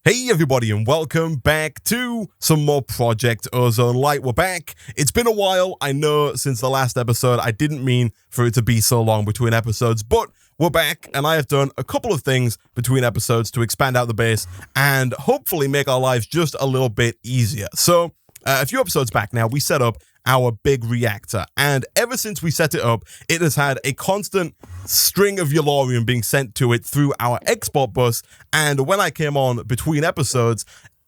Hey everybody, and welcome back to some more Project Ozone Lite. We're back. It's been a while. I know since the last episode, I didn't mean for it to be so long between episodes, but we're back, and I have done a couple of things between episodes to expand out the base and hopefully make our lives just a little bit easier. So, a few episodes back now, we set up our big reactor, and ever since we set it up, it has had a constant string of Yellorium being sent to it through our export bus. And when I came on between episodes,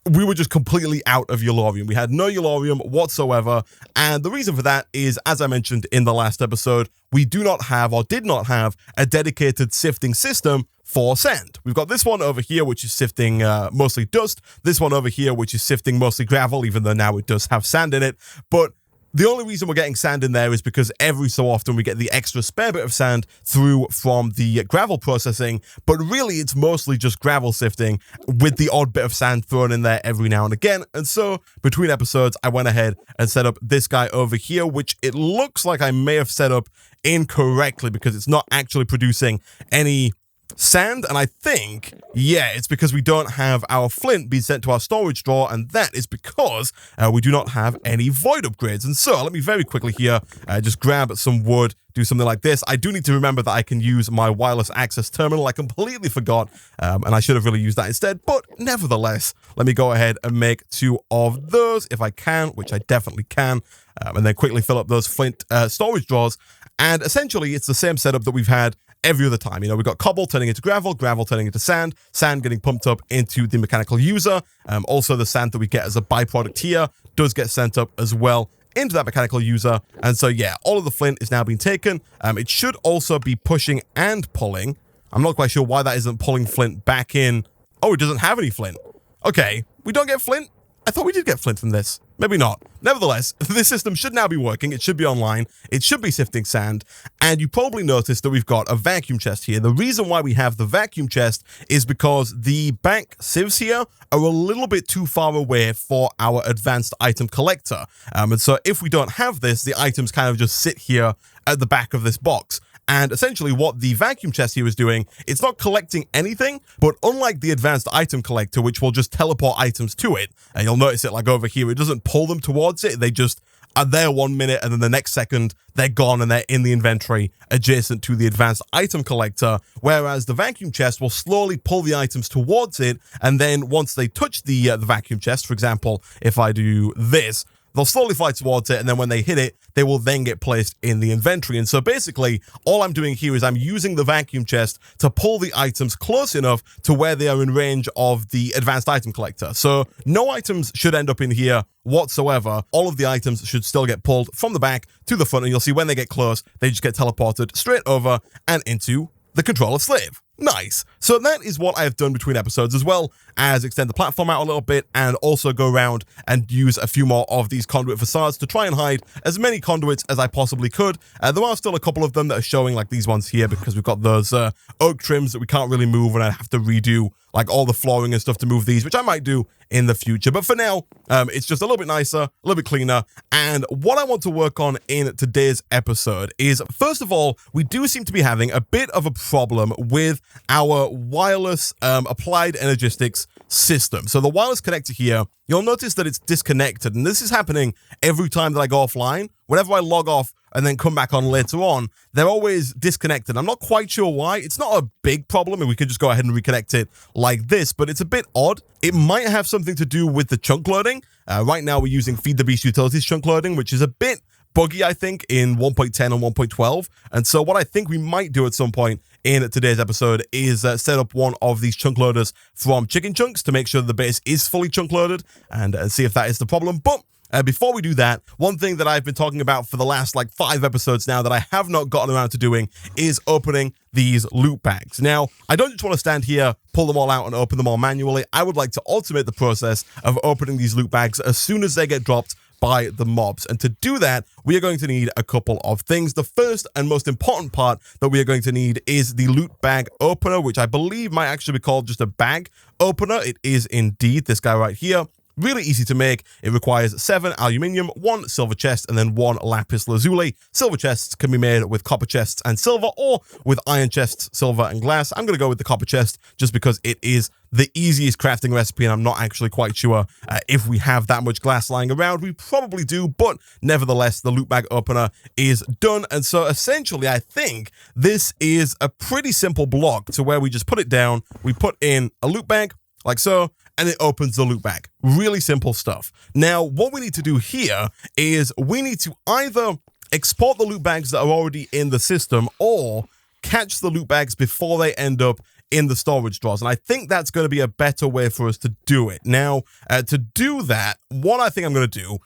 we were just completely out of Yellorium. We had no Yellorium whatsoever, and the reason for that is, as I mentioned in the last episode, we do not have, or did not have, a dedicated sifting system for sand. We've got this one over here, which is sifting mostly dust, this one over here, which is sifting mostly gravel, even though now it does have sand in it, but the only reason we're getting sand in there is because every so often we get the extra spare bit of sand through from the gravel processing, but really it's mostly just gravel sifting with the odd bit of sand thrown in there every now and again. And so between episodes, I went ahead and set up this guy over here, which it looks like I may have set up incorrectly because it's not actually producing any sand, and I think, yeah, it's because we don't have our flint being sent to our storage drawer, and that is because we do not have any void upgrades. And so let me very quickly here just grab some wood, do something like this. I do need to remember that I can use my wireless access terminal. I completely forgot, and I should have really used that instead, but nevertheless, let me go ahead and make 2 of those if I can, which I definitely can, and then quickly fill up those flint storage drawers. And essentially it's the same setup that we've had every other time. You know, we've got cobble turning into gravel, gravel turning into sand, sand getting pumped up into the mechanical user. Also, the sand that we get as a byproduct here does get sent up as well into that mechanical user. And so, yeah, all of the flint is now being taken. It should also be pushing and pulling. I'm not quite sure why that isn't pulling flint back in. Oh, it doesn't have any flint. Okay, we don't get flint? I thought we did get flint from this. Maybe not. Nevertheless, this system should now be working. It should be online. It should be sifting sand. And you probably noticed that we've got a vacuum chest here. The reason why we have the vacuum chest is because the back sieves here are a little bit too far away for our advanced item collector. And so if we don't have this, the items kind of just sit here at the back of this box. And essentially what the vacuum chest here is doing, it's not collecting anything, but unlike the advanced item collector, which will just teleport items to it, and you'll notice it like over here, it doesn't pull them towards it, they just are there 1 minute and then the next second they're gone and they're in the inventory adjacent to the advanced item collector, whereas the vacuum chest will slowly pull the items towards it, and then once they touch the vacuum chest, for example, if I do this, they'll slowly fly towards it, and then when they hit it, they will then get placed in the inventory. And so basically, all I'm doing here is I'm using the vacuum chest to pull the items close enough to where they are in range of the advanced item collector. So no items should end up in here whatsoever. All of the items should still get pulled from the back to the front, and you'll see when they get close, they just get teleported straight over and into the controller slave. Nice. So that is what I've done between episodes, as well as extend the platform out a little bit and also go around and use a few more of these conduit facades to try and hide as many conduits as I possibly could. There are still a couple of them that are showing, like these ones here, because we've got those oak trims that we can't really move, and I have to redo like all the flooring and stuff to move these, which I might do in the future. But for now, it's just a little bit nicer, a little bit cleaner. And what I want to work on in today's episode is, first of all, we do seem to be having a bit of a problem with our wireless applied energistics system. So the wireless connector here, you'll notice that it's disconnected, and this is happening every time that I go offline. Whenever I log off and then come back on later on, they're always disconnected. I'm not quite sure why. It's not a big problem, and we could just go ahead and reconnect it like this, but it's a bit odd. It might have something to do with the chunk loading. Right now we're using Feed the Beast Utilities chunk loading, which is a bit buggy, I think, in 1.10 and 1.12. And so what I think we might do at some point in today's episode is set up one of these chunk loaders from Chicken Chunks to make sure the base is fully chunk loaded and see if that is the problem. But before we do that, one thing that I've been talking about for the last like 5 episodes now that I have not gotten around to doing is opening these loot bags. Now, I don't just want to stand here, pull them all out and open them all manually. I would like to automate the process of opening these loot bags as soon as they get dropped by the mobs. And to do that, we are going to need a couple of things. The first and most important part that we are going to need is the loot bag opener, which I believe might actually be called just a bag opener. It is indeed this guy right here. Really easy to make. It requires 7 aluminium, 1 silver chest, and then 1 lapis lazuli. Silver chests can be made with copper chests and silver, or with iron chests, silver, and glass. I'm going to go with the copper chest just because it is the easiest crafting recipe, and I'm not actually quite sure if we have that much glass lying around. We probably do, but nevertheless, the loot bag opener is done. And so essentially, I think this is a pretty simple block to where we just put it down, we put in a loot bag, like so, and it opens the loot bag. Really simple stuff. Now, what we need to do here is we need to either export the loot bags that are already in the system or catch the loot bags before they end up in the storage drawers. And I think that's going to be a better way for us to do it. Now, to do that, what I think I'm going to do,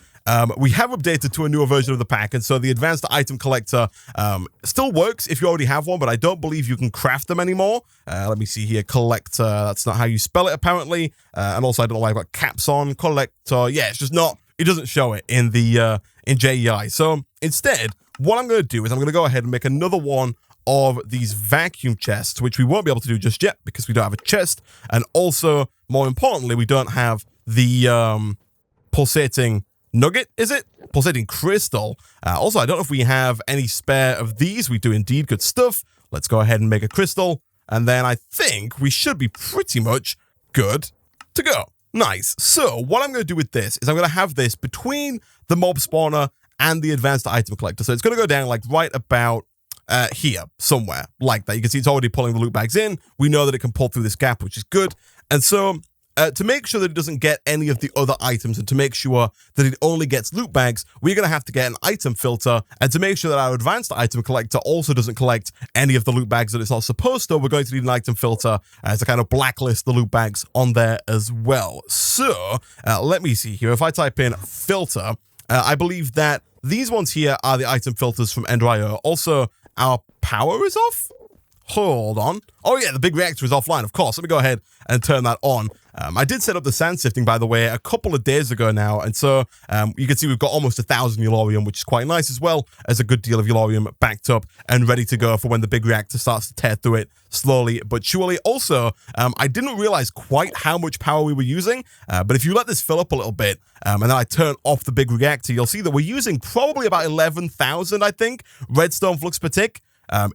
we have updated to a newer version of the pack, and so the advanced item collector still works if you already have one, but I don't believe you can craft them anymore. Let me see here, collector, that's not how you spell it apparently, and also I don't know why I've got caps on, collector, yeah, it's just not, it doesn't show it in the in JEI. So instead, what I'm going to do is I'm going to go ahead and make another one of these vacuum chests, which we won't be able to do just yet because we don't have a chest, and also, more importantly, we don't have the pulsating nugget, is it? Pulsating crystal. Also, I don't know if we have any spare of these. We do indeed. Good stuff. Let's go ahead and make a crystal, and then I think we should be pretty much good to go. Nice. So what I'm going to do with this is I'm going to have this between the mob spawner and the advanced item collector. So it's going to go down like right about here somewhere like that. You can see it's already pulling the loot bags in. We know that it can pull through this gap, which is good. And so to make sure that it doesn't get any of the other items and to make sure that it only gets loot bags, we're going to have to get an item filter. And to make sure that our advanced item collector also doesn't collect any of the loot bags that it's not supposed to, we're going to need an item filter to kind of blacklist the loot bags on there as well. So let me see here. If I type in filter, I believe that these ones here are the item filters from Ender.io. Also, our power is off? Hold on. Oh yeah, the big reactor is offline, of course. Let me go ahead and turn that on. I did set up the sand sifting, by the way, a couple of days ago now, and so you can see we've got almost 1,000 Yellorium, which is quite nice, as well as a good deal of Yellorium backed up and ready to go for when the big reactor starts to tear through it slowly but surely. Also, I didn't realize quite how much power we were using, but if you let this fill up a little bit, and then I turn off the big reactor, you'll see that we're using probably about 11,000, I think, redstone flux per tick.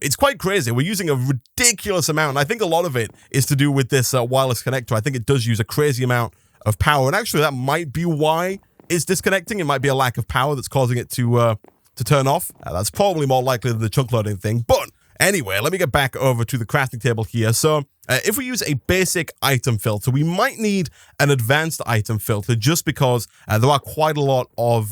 It's quite crazy. We're using a ridiculous amount, and I think a lot of it is to do with this wireless connector. I think it does use a crazy amount of power, and actually that might be why it's disconnecting. It might be a lack of power that's causing it to turn off. That's probably more likely than the chunk loading thing. But anyway, let me get back over to the crafting table here. So if we use a basic item filter, we might need an advanced item filter just because there are quite a lot of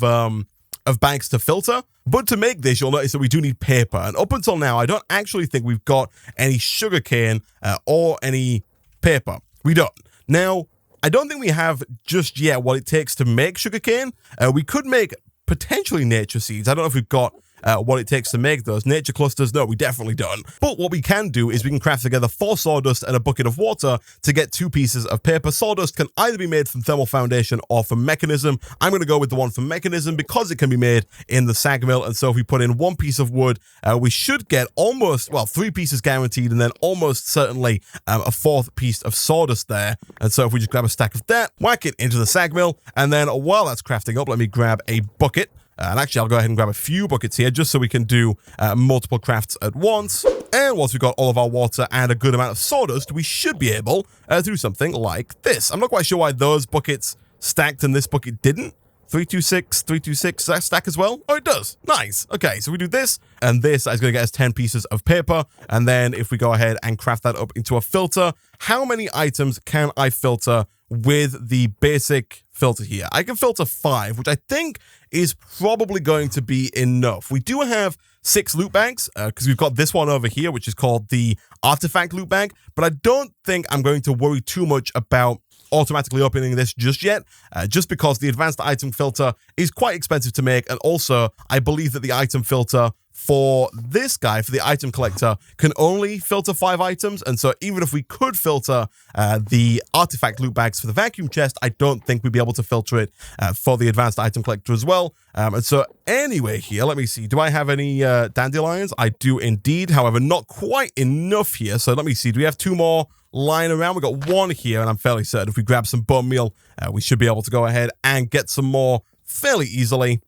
bags to filter. But to make this, you'll notice that we do need paper. And up until now, I don't actually think we've got any sugarcane or any paper. We don't. Now, I don't think we have just yet what it takes to make sugarcane. We could make potentially nature seeds. I don't know if we've got what it takes to make those. Nature clusters, no, we definitely don't. But what we can do is we can craft together 4 sawdust and a bucket of water to get 2 pieces of paper. Sawdust can either be made from thermal foundation or from mechanism. I'm going to go with the one from mechanism because it can be made in the sag mill. And so if we put in 1 piece of wood, we should get almost, well, 3 pieces guaranteed, and then almost certainly a 4th piece of sawdust there. And so if we just grab a stack of that, whack it into the sag mill, and then while that's crafting up, let me grab a bucket. And actually, I'll go ahead and grab a few buckets here just so we can do multiple crafts at once. And once we've got all of our water and a good amount of sawdust, we should be able to do something like this. I'm not quite sure why those buckets stacked and this bucket didn't. 326, 326, does that stack as well? Oh, it does. Nice. Okay, so we do this, and this is going to get us 10 pieces of paper. And then if we go ahead and craft that up into a filter, how many items can I filter with the basic filter here? I can filter 5, which I think is probably going to be enough. We do have 6 loot bags because we've got this one over here, which is called the artifact loot bag, but I don't think I'm going to worry too much about automatically opening this just yet, just because the advanced item filter is quite expensive to make, and also I believe that the item filter for this guy, for the item collector, can only filter 5 items, and so even if we could filter the artifact loot bags for the vacuum chest, I don't think we'd be able to filter it for the advanced item collector as well. And so anyway here, let me see, do I have any dandelions? I do indeed, however, not quite enough here, so let me see, do we have 2 more lying around. We got one here, and I'm fairly certain if we grab some bone meal, we should be able to go ahead and get some more fairly easily.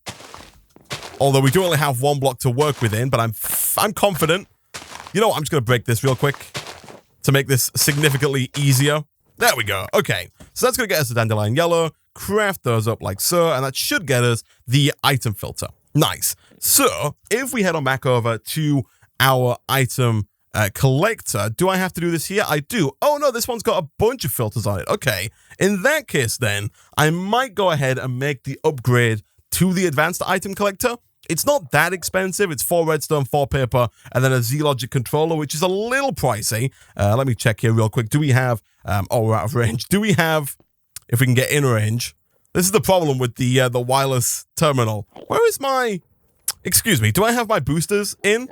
Although we do only have one block to work within, but I'm confident. You know what? I'm just going to break this real quick to make this significantly easier. There we go. Okay, so that's going to get us a dandelion yellow. Craft those up like so, and that should get us the item filter. Nice. So, if we head on back over to our item collector, do I have to do this here? I do. Oh no, this one's got a bunch of filters on it. Okay, in that case then, I might go ahead and make the upgrade to the advanced item collector. It's not that expensive. It's 4 redstone, 4 paper, and then a Z-Logic controller, which is a little pricey. Let me check here real quick. Do we have... oh, we're out of range. Do we have... If we can get in range. This is the problem with the wireless terminal. Where is my... Excuse me. Do I have my boosters in?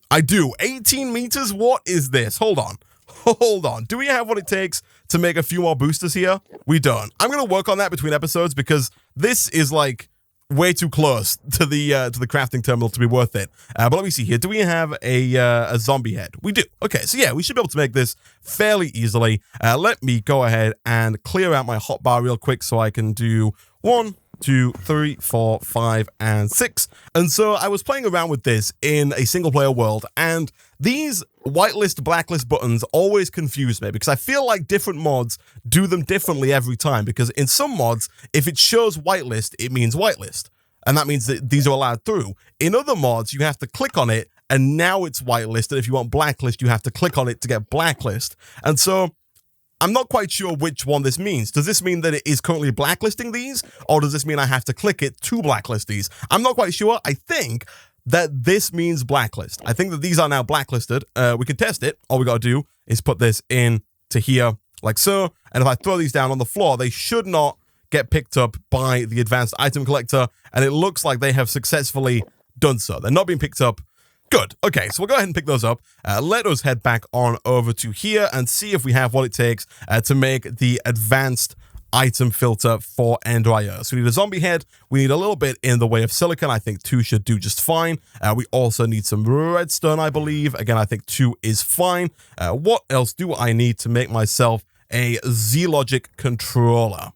I do. 18 meters? What is this? Hold on. Hold on. Do we have what it takes to make a few more boosters here? We don't. I'm going to work on that between episodes because this is like... way too close to the crafting terminal to be worth it. But let me see here. Do we have a zombie head? We do. Okay, so yeah, we should be able to make this fairly easily. Let me go ahead and clear out my hotbar real quick so I can do 1, 2, 3, 4, 5, and 6. And so I was playing around with this in a single player world, and these whitelist, blacklist buttons always confuse me because I feel like different mods do them differently every time, because in some mods, if it shows whitelist, it means whitelist. And that means that these are allowed through. In other mods, you have to click on it and now it's whitelist. And if you want blacklist, you have to click on it to get blacklist. And so I'm not quite sure which one this means. Does this mean that it is currently blacklisting these? Or does this mean I have to click it to blacklist these? I'm not quite sure. I think that this means blacklist. I think that these are now blacklisted. We can test it. All we got to do is put this in to here like so. And if I throw these down on the floor, they should not get picked up by the advanced item collector. And it looks like they have successfully done so. They're not being picked up. Good. Okay, so we'll go ahead and pick those up. Let us head back on over to here and see if we have what it takes to make the advanced item filter for Ender. So we need a zombie head. We need a little bit in the way of silicon. I think 2 should do just fine. We also need some redstone, I believe. Again, I think 2 is fine. What else do I need to make myself a Z-Logic controller?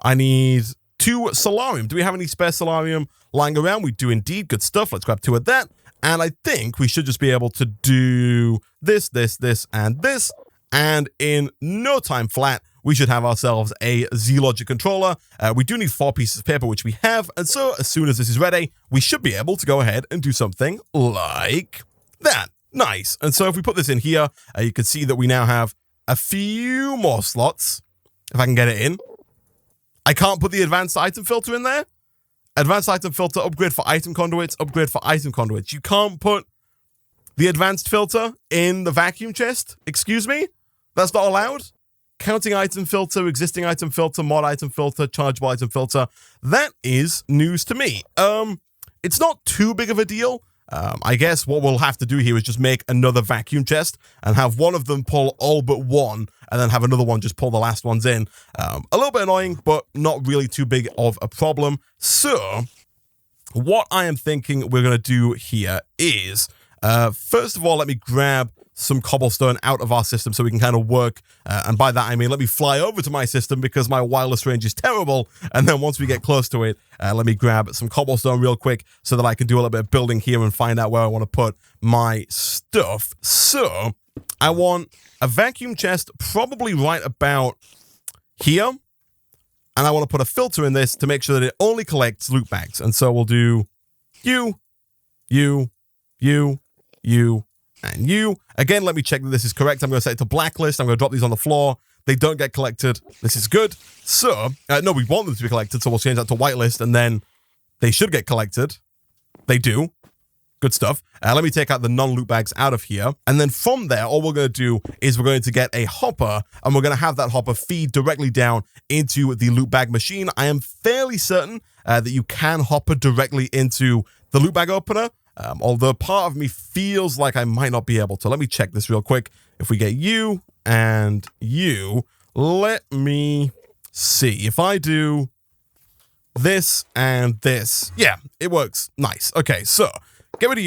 I need 2 solarium. Do we have any spare solarium lying around? We do indeed. Good stuff. Let's grab 2 of that. And I think we should just be able to do this, this, this, and this. And in no time flat, we should have ourselves a Z-Logic controller. We do need 4 pieces of paper, which we have. And so as soon as this is ready, we should be able to go ahead and do something like that. Nice. And so if we put this in here, you can see that we now have a few more slots. If I can get it in. I can't put the advanced item filter in there. Advanced item filter, upgrade for item conduits, upgrade for item conduits. You can't put the advanced filter in the vacuum chest. Excuse me? That's not allowed? Counting item filter, existing item filter, mod item filter, chargeable item filter. That is news to me. It's not too big of a deal. I guess what we'll have to do here is just make another vacuum chest and have one of them pull all but one and then have another one just pull the last ones in. A little bit annoying, but not really too big of a problem. So what I am thinking we're going to do here is, first of all, let me grab some cobblestone out of our system so we can kind of work. And by that, I mean, let me fly over to my system because my wireless range is terrible. And then once we get close to it, let me grab some cobblestone real quick so that I can do a little bit of building here and find out where I want to put my stuff. So I want a vacuum chest probably right about here. And I want to put a filter in this to make sure that it only collects loot bags. And so we'll do you, and you. Again, let me check that this is correct. I'm going to set it to blacklist. I'm going to drop these on the floor. They don't get collected. This is good. So, no, we want them to be collected, so we'll change that to whitelist, and then they should get collected. They do. Good stuff. Let me take out the non-loot bags out of here. And then from there, all we're going to do is we're going to get a hopper, and we're going to have that hopper feed directly down into the loot bag machine. I am fairly certain that you can hopper directly into the loot bag opener. Although part of me feels like I might not be able to. Let me check this real quick. If we get you and you, let me see. If I do this and this, yeah, it works. Nice. Okay, so get rid of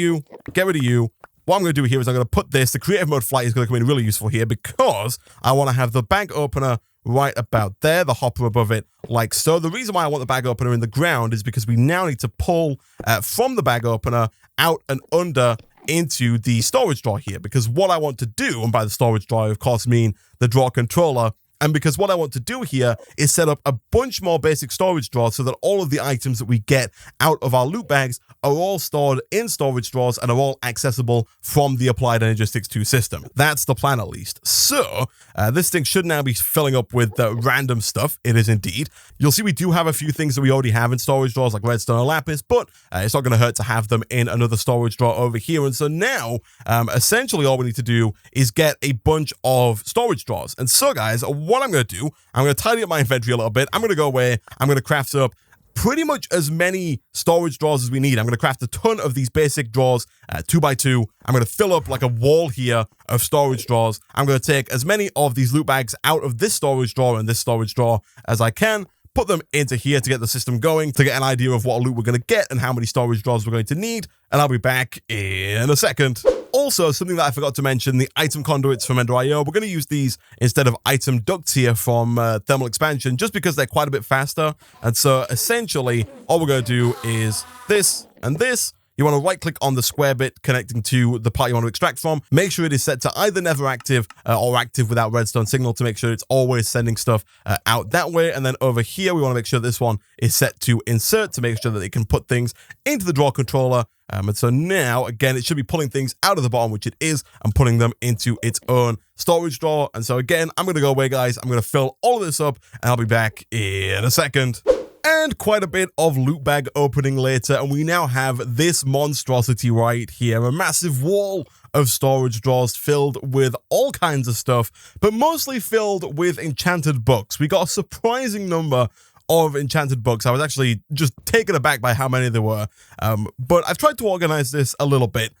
you, what I'm going to do here is I'm going to put this, the creative mode flight is going to come in really useful here because I want to have the bag opener right about there, the hopper above it, like so. The reason why I want the bag opener in the ground is because we now need to pull from the bag opener out and under into the storage drawer here, because what I want to do, and by the storage drawer, I of course mean the drawer controller, and because what I want to do here is set up a bunch more basic storage drawers so that all of the items that we get out of our loot bags are all stored in storage drawers and are all accessible from the Applied Energistics 2 system. That's the plan, at least. So this thing should now be filling up with random stuff. It is indeed. You'll see we do have a few things that we already have in storage drawers like redstone and lapis, but it's not going to hurt to have them in another storage drawer over here. And so now, essentially all we need to do is get a bunch of storage drawers. And so guys, what I'm going to do, I'm going to tidy up my inventory a little bit. I'm going to go away. I'm going to craft up pretty much as many storage drawers as we need. I'm going to craft a ton of these basic drawers, 2x2. I'm going to fill up like a wall here of storage drawers. I'm going to take as many of these loot bags out of this storage drawer and this storage drawer as I can, put them into here to get the system going, to get an idea of what loot we're going to get and how many storage drawers we're going to need, and I'll be back in a second. Also, something that I forgot to mention, the item conduits from Ender.io. We're going to use these instead of item ducts here from Thermal Expansion, just because they're quite a bit faster. And so, essentially, all we're going to do is this and this. You want to right-click on the square bit connecting to the part you want to extract from. Make sure it is set to either never active or active without redstone signal to make sure it's always sending stuff out that way. And then over here, we want to make sure this one is set to insert to make sure that it can put things into the drawer controller. And so now, again, it should be pulling things out of the bottom, which it is, and putting them into its own storage drawer. And so again, I'm going to go away, guys. I'm going to fill all of this up, and I'll be back in a second. And quite a bit of loot bag opening later, and we now have this monstrosity right here, a massive wall of storage drawers filled with all kinds of stuff, but mostly filled with enchanted books. We got a surprising number of enchanted books. I was actually just taken aback by how many there were, but I've tried to organize this a little bit.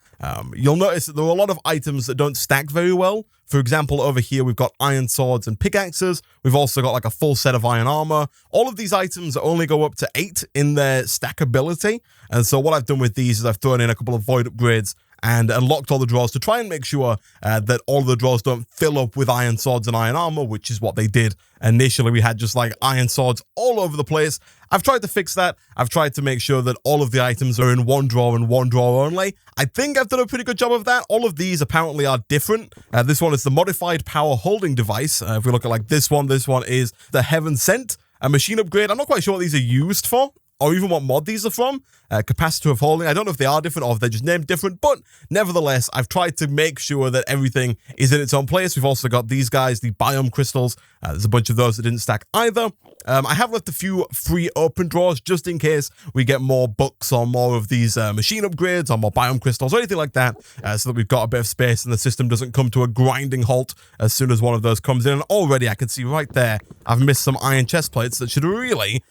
You'll notice that there are a lot of items that don't stack very well. For example, over here, we've got iron swords and pickaxes. We've also got like a full set of iron armor. All of these items only go up to 8 in their stackability. And so what I've done with these is I've thrown in a couple of void upgrades and unlocked all the drawers to try and make sure that all the drawers don't fill up with iron swords and iron armor, which is what they did. Initially, we had just like iron swords all over the place. I've tried to fix that. I've tried to make sure that all of the items are in one drawer and one drawer only. I think I've done a pretty good job of that. All of these apparently are different. This one is the modified power holding device. If we look at like this one is the Heaven Sent, a machine upgrade. I'm not quite sure what these are used for, or even what mod these are from. Capacitor of holding. I don't know if they are different or if they're just named different, but nevertheless, I've tried to make sure that everything is in its own place. We've also got these guys, the biome crystals. There's a bunch of those that didn't stack either. I have left a few free open drawers just in case we get more books or more of these machine upgrades or more biome crystals or anything like that, so that we've got a bit of space and the system doesn't come to a grinding halt as soon as one of those comes in. And already I can see right there, I've missed some iron chest plates that should really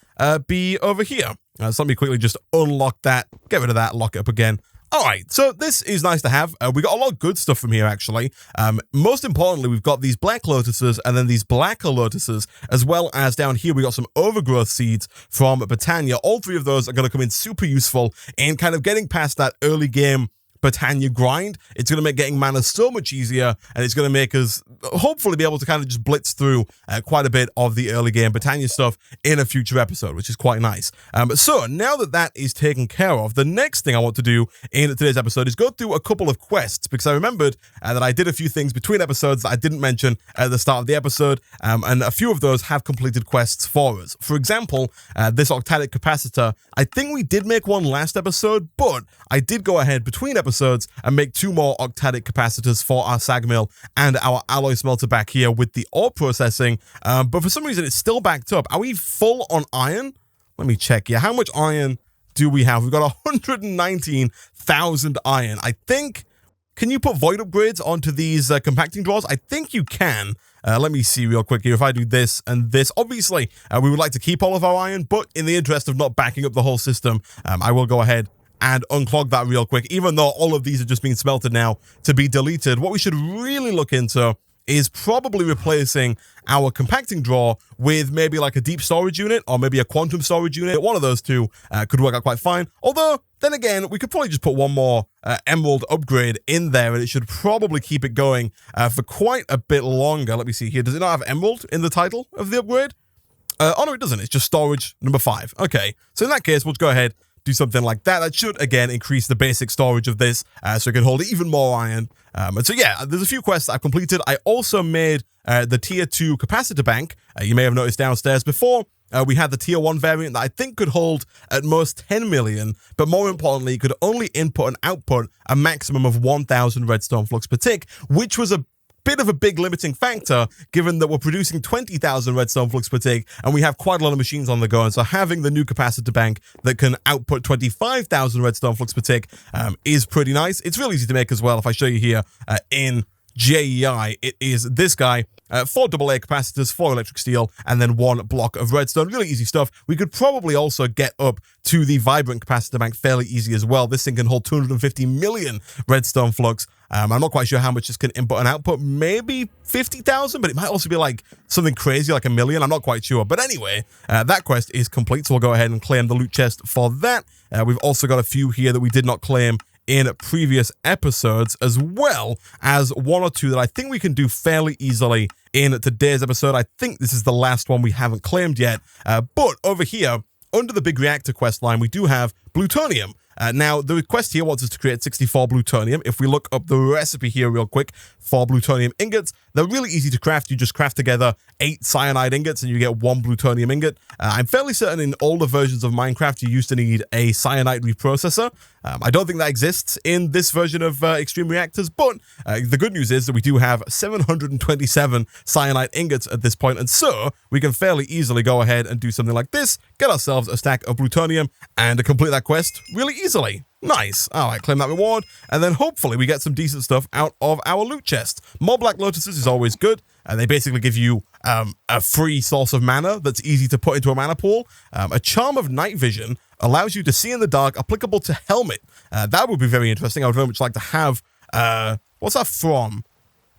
be over here. So let me quickly just unlock that, get rid of that, lock it up again. All right, so this is nice to have. We got a lot of good stuff from here, actually. Most importantly, we've got these black lotuses and then these blacker lotuses, as well as down here, we got some overgrowth seeds from Botania. All three of those are going to come in super useful in kind of getting past that early game Botania grind. It's going to make getting mana so much easier, and it's going to make us hopefully be able to kind of just blitz through quite a bit of the early game Botania stuff in a future episode, which is quite nice. So now that that is taken care of, the next thing I want to do in today's episode is go through a couple of quests, because I remembered that I did a few things between episodes that I didn't mention at the start of the episode, and a few of those have completed quests for us. For example, this octadic capacitor, I think we did make one last episode, but I did go ahead between episodes and make 2 more octadic capacitors for our sag mill and our alloy smelter back here with the ore processing, but for some reason it's still backed up. Are we full on iron? Let me check. Yeah, how much iron do we have? We've got 119,000 iron. I think, can you put void upgrades onto these compacting drawers? I think you can. Let me see real quick here. If I do this and this, obviously we would like to keep all of our iron, but in the interest of not backing up the whole system, I will go ahead and unclog that real quick, even though all of these are just being smelted now to be deleted. What we should really look into is probably replacing our compacting drawer with maybe like a deep storage unit or maybe a quantum storage unit. One of those two could work out quite fine. Although, then again, we could probably just put one more emerald upgrade in there and it should probably keep it going for quite a bit longer. Let me see here. Does it not have emerald in the title of the upgrade? Oh, no, it doesn't. It's just storage number 5. Okay, so in that case, we'll go ahead, do something like that. That should, again, increase the basic storage of this so it can hold even more iron. And so, yeah, there's a few quests I've completed. I also made the Tier 2 capacitor bank. You may have noticed downstairs before. We had the Tier 1 variant that I think could hold at most 10 million, but more importantly, it could only input and output a maximum of 1,000 redstone flux per tick, which was a bit of a big limiting factor given that we're producing 20,000 redstone flux per tick and we have quite a lot of machines on the go. And so having the new capacitor bank that can output 25,000 redstone flux per tick is pretty nice. It's really easy to make as well. If I show you here in JEI, it is this guy, 4 AA capacitors, 4 electric steel, and then 1 block of redstone. Really easy stuff. We could probably also get up to the vibrant capacitor bank fairly easy as well. This thing can hold 250 million redstone flux. I'm not quite sure how much this can input and output. Maybe 50,000, but it might also be like something crazy like 1 million. I'm not quite sure. But anyway, that quest is complete, so we'll go ahead and claim the loot chest for that. We've also got a few here that we did not claim in previous episodes, as well as 1 or 2 that I think we can do fairly easily in today's episode. I think this is the last one we haven't claimed yet. But over here, under the big reactor quest line, we do have plutonium. Now, the quest here wants us to create 64 plutonium. If we look up the recipe here real quick for plutonium ingots, they're really easy to craft. You just craft together 8 cyanide ingots and you get 1 plutonium ingot. I'm fairly certain in older versions of Minecraft, you used to need a cyanide reprocessor. I don't think that exists in this version of Extreme Reactors, but the good news is that we do have 727 cyanide ingots at this point, and so we can fairly easily go ahead and do something like this, get ourselves a stack of plutonium, and complete that quest really easily. Nice. All right, claim that reward, and then hopefully we get some decent stuff out of our loot chest. More Black Lotuses is always good, and they basically give you a free source of mana that's easy to put into a mana pool. A Charm of Night Vision allows you to see in the dark, applicable to Helmet. That would be very interesting. I would very much like to have, what's that from?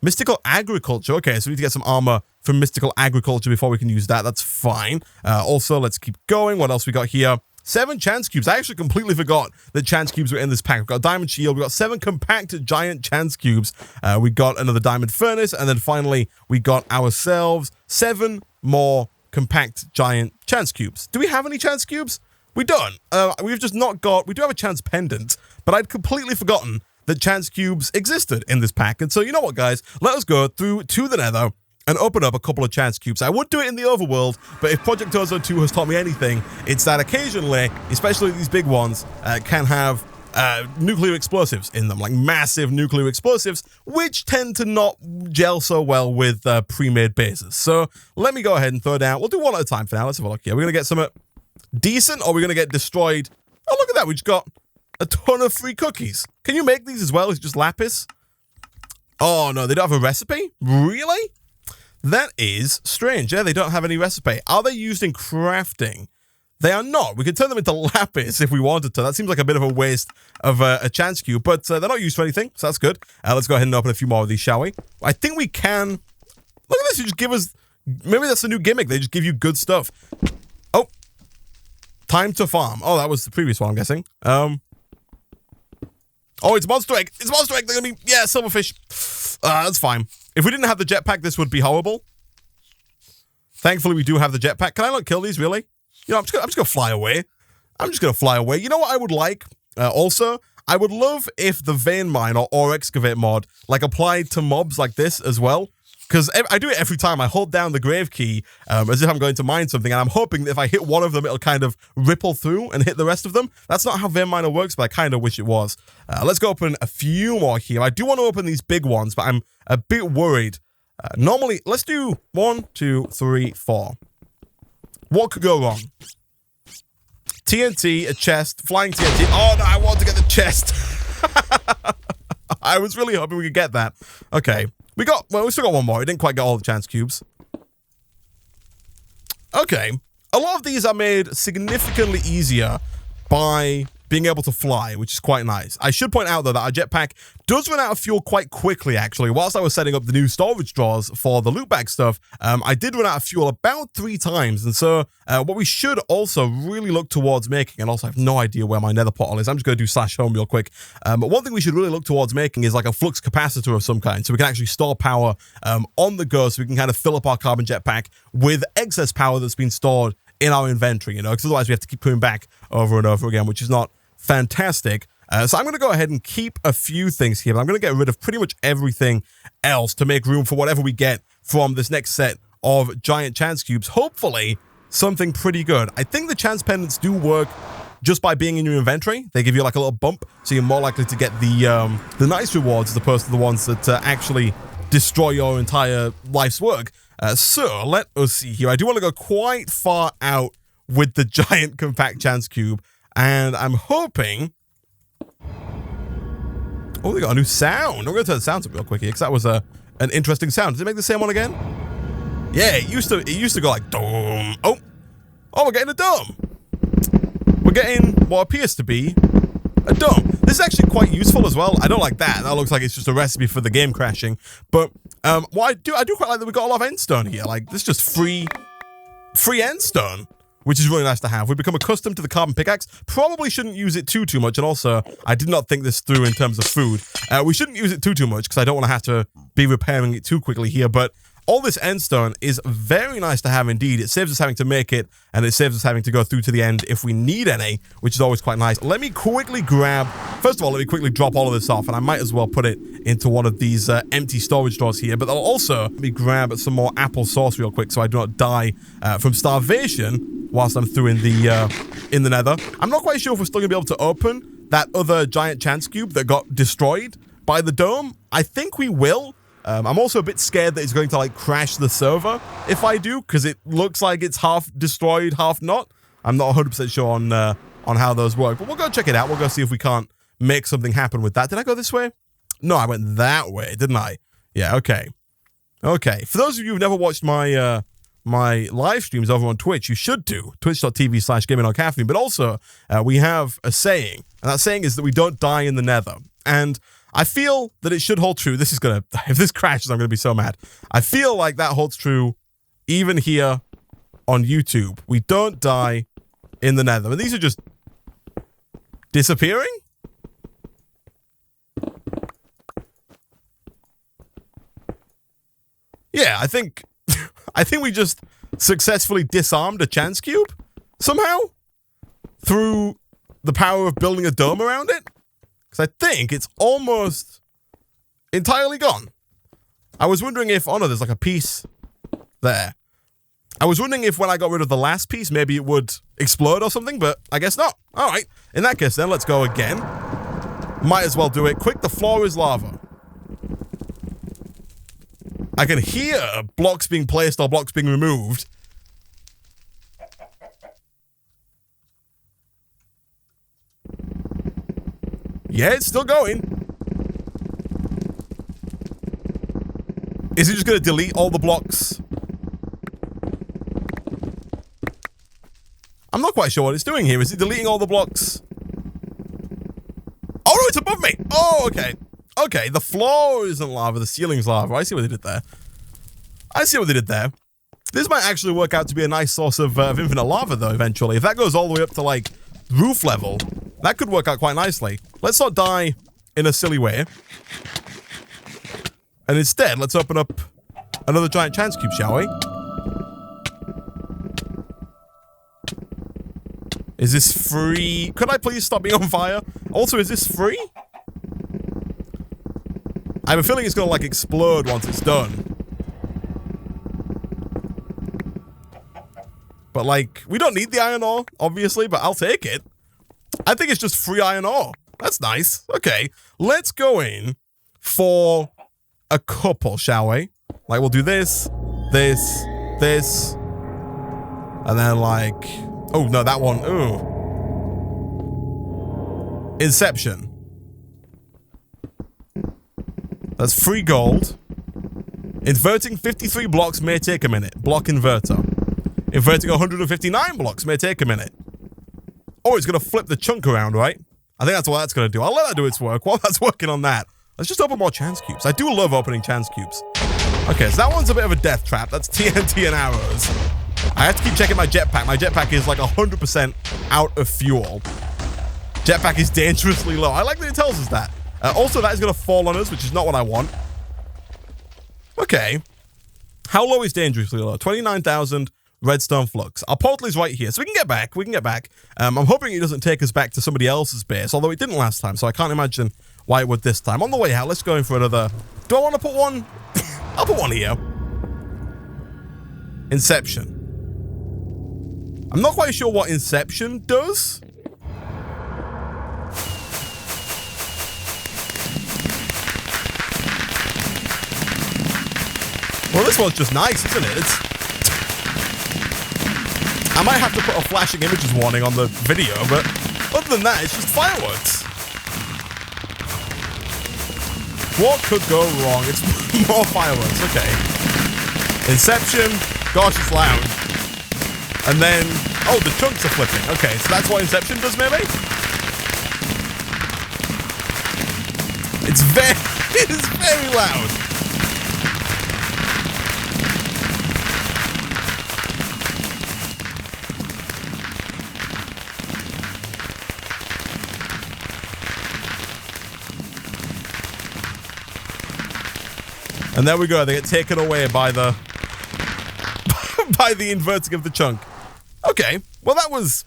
Mystical Agriculture. Okay, so we need to get some armor from Mystical Agriculture before we can use that. That's fine. Also, let's keep going. What else we got here? 7 chance cubes. I actually completely forgot that chance cubes were in this pack. We've got a diamond shield. We've got 7 compact giant chance cubes. We got another diamond furnace. And then finally, we got ourselves 7 more compact giant chance cubes. Do we have any chance cubes? We don't. We've just not got... We do have a chance pendant, but I'd completely forgotten that chance cubes existed in this pack. And so, you know what, guys? Let us go through to the nether and open up a couple of chance cubes. I would do it in the overworld, but if Project Ozone 2 has taught me anything, it's that occasionally, especially these big ones, can have nuclear explosives in them, like massive nuclear explosives, which tend to not gel so well with pre-made bases. So let me go ahead and throw down. We'll do one at a time for now. Let's have a look here. We're going to get some decent, or we're going to get destroyed. Oh, look at that. We just got a ton of free cookies. Can you make these as well? It's just lapis. Oh, no, they don't have a recipe? Really? That is strange. Yeah, they don't have any recipe. Are they used in crafting? They are not. We could turn them into lapis if we wanted to. That seems like a bit of a waste of a chance cube, but they're not used for anything, so that's good. Let's go ahead and open a few more of these, shall we? I think we can... Look at this. You just give us... Maybe that's a new gimmick. They just give you good stuff. Oh. Time to farm. Oh, that was the previous one, I'm guessing. Oh, it's Monster Egg. It's Monster Egg. They're going to be... Yeah, Silverfish. That's fine. If we didn't have the jetpack, this would be horrible. Thankfully, we do have the jetpack. Can I not kill these, really? You know, I'm just going to fly away. I'm just going to fly away. You know what I would like? Also, I would love if the vein mine or ore excavate mod, like, applied to mobs like this as well. Because I do it every time. I hold down the grave key as if I'm going to mine something, and I'm hoping that if I hit one of them, it'll kind of ripple through and hit the rest of them. That's not how vein miner works, but I kind of wish it was. Let's go open a few more here. I do want to open these big ones, but I'm a bit worried. Normally, let's do 1, 2, 3, 4. What could go wrong? TNT, a chest, flying TNT. Oh, no, I want to get the chest. I was really hoping we could get that. Okay. We still got one more. We didn't quite get all the chance cubes. Okay. A lot of these are made significantly easier by being able to fly, which is quite nice. I should point out, though, that our jetpack does run out of fuel quite quickly, actually. Whilst I was setting up the new storage drawers for the loot bag stuff, I did run out of fuel about 3 times. And so what we should also really look towards making, and also I have no idea where my nether portal is. I'm just going to do /home real quick. But one thing we should really look towards making is like a flux capacitor of some kind, so we can actually store power on the go, so we can kind of fill up our carbon jetpack with excess power that's been stored in our inventory, you know, because otherwise we have to keep coming back over and over again, which is not fantastic. So I'm going to go ahead and keep a few things here, but I'm going to get rid of pretty much everything else to make room for whatever we get from this next set of giant chance cubes. Hopefully, something pretty good. I think the chance pendants do work just by being in your inventory. They give you like a little bump, so you're more likely to get the nice rewards as opposed to the ones that actually destroy your entire life's work. So let us see here. I do want to go quite far out with the giant compact chance cube, and I'm hoping... Oh, they got a new sound. I'm going to turn the sounds up real quick here, because that was an interesting sound. Does it make the same one again? Yeah, it used to go like dome. Oh, we're getting a dome. We're getting what appears to be a dome. This is actually quite useful as well. I don't like that. That looks like it's just a recipe for the game crashing. But what I do quite like that we got a lot of endstone here. Like, this is just free endstone, which is really nice to have. We've become accustomed to the carbon pickaxe. Probably shouldn't use it too much. And also, I did not think this through in terms of food. We shouldn't use it too much because I don't want to have to be repairing it too quickly here. But all this endstone is very nice to have indeed. It saves us having to make it, and it saves us having to go through to the end if we need any, which is always quite nice. Let me quickly grab... First of all, let me quickly drop all of this off, and I might as well put it into one of these empty storage drawers here. But I'll also let me grab some more apple sauce real quick so I do not die from starvation whilst I'm through in the nether. I'm not quite sure if we're still going to be able to open that other giant chance cube that got destroyed by the dome. I think we will. I'm also a bit scared that it's going to like crash the server if I do, because it looks like it's half destroyed, half not. I'm not 100% sure on how those work, but we'll go check it out. We'll go see if we can't make something happen with that. Did I go this way? No, I went that way, didn't I? Yeah, okay. Okay, for those of you who've never watched my my live streams over on Twitch, you should do. Twitch.tv/GamingOnCaffeine. But also, we have a saying, and that saying is that we don't die in the nether. And I feel that it should hold true. This is gonna... If this crashes, I'm gonna be so mad. I feel like that holds true even here on YouTube. We don't die in the nether. And these are just disappearing? Yeah, I think we just successfully disarmed a chance cube somehow through the power of building a dome around it. Because I think it's almost entirely gone. I was wondering if... Oh, no, there's like a piece there. I was wondering if when I got rid of the last piece, maybe it would explode or something, but I guess not. All right. In that case, then, let's go again. Might as well do it quick. The floor is lava. I can hear blocks being placed or blocks being removed. Yeah, it's still going. Is it just going to delete all the blocks? I'm not quite sure what it's doing here. Is it deleting all the blocks? Oh, no, it's above me. Oh, okay. Okay, the floor isn't lava. The ceiling's lava. I see what they did there. I see what they did there. This might actually work out to be a nice source of infinite lava, though, eventually. If that goes all the way up to, like, roof level, that could work out quite nicely. Let's not die in a silly way. And instead, let's open up another giant chance cube, shall we? Is this free? Could I please stop being on fire? Also, is this free? I have a feeling it's gonna, like, explode once it's done. But, like, we don't need the iron ore, obviously, but I'll take it. I think it's just free iron ore. That's nice. Okay, let's go in for a couple, shall we? Like, we'll do this, this, this, and then, like... Oh, no, that one. Ooh. Inception. That's free gold. Inverting 53 blocks may take a minute. Block inverter. Inverting 159 blocks may take a minute. Oh, it's going to flip the chunk around, right? I think that's what that's going to do. I'll let that do its work. While that's working on that, let's just open more chance cubes. I do love opening chance cubes. Okay, so that one's a bit of a death trap. That's TNT and arrows. I have to keep checking my jetpack. My jetpack is like 100% out of fuel. Jetpack is dangerously low. I like that it tells us that. Also, that is going to fall on us, which is not what I want. Okay. How low is dangerously low? 29,000 redstone flux. Our portal is right here, so we can get back. We can get back. I'm hoping it doesn't take us back to somebody else's base, although it didn't last time, so I can't imagine why it would this time. On the way out, let's go in for another. Do I want to put one? I'll put one here. Inception. I'm not quite sure what Inception does. Well, this one's just nice, isn't it? I might have to put a flashing images warning on the video, but other than that, it's just fireworks. What could go wrong? It's more fireworks. Okay. Inception. Gosh, it's loud. And then, oh, the chunks are flipping. Okay, so that's what Inception does, maybe? It is very loud. And there we go. They get taken away by the by the inverting of the chunk. Okay. Well, that was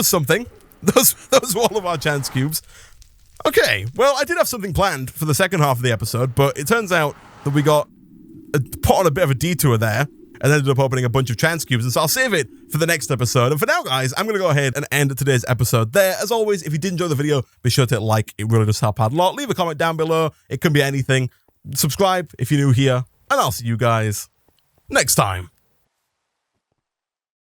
something. Those were all of our chance cubes. Okay. Well, I did have something planned for the second half of the episode, but it turns out that we got put on a bit of a detour there and ended up opening a bunch of chance cubes. And so I'll save it for the next episode. And for now, guys, I'm going to go ahead and end today's episode there. As always, if you did enjoy the video, be sure to hit like. It really does help out a lot. Leave a comment down below. It can be anything. Subscribe if you're new here, and I'll see you guys next time.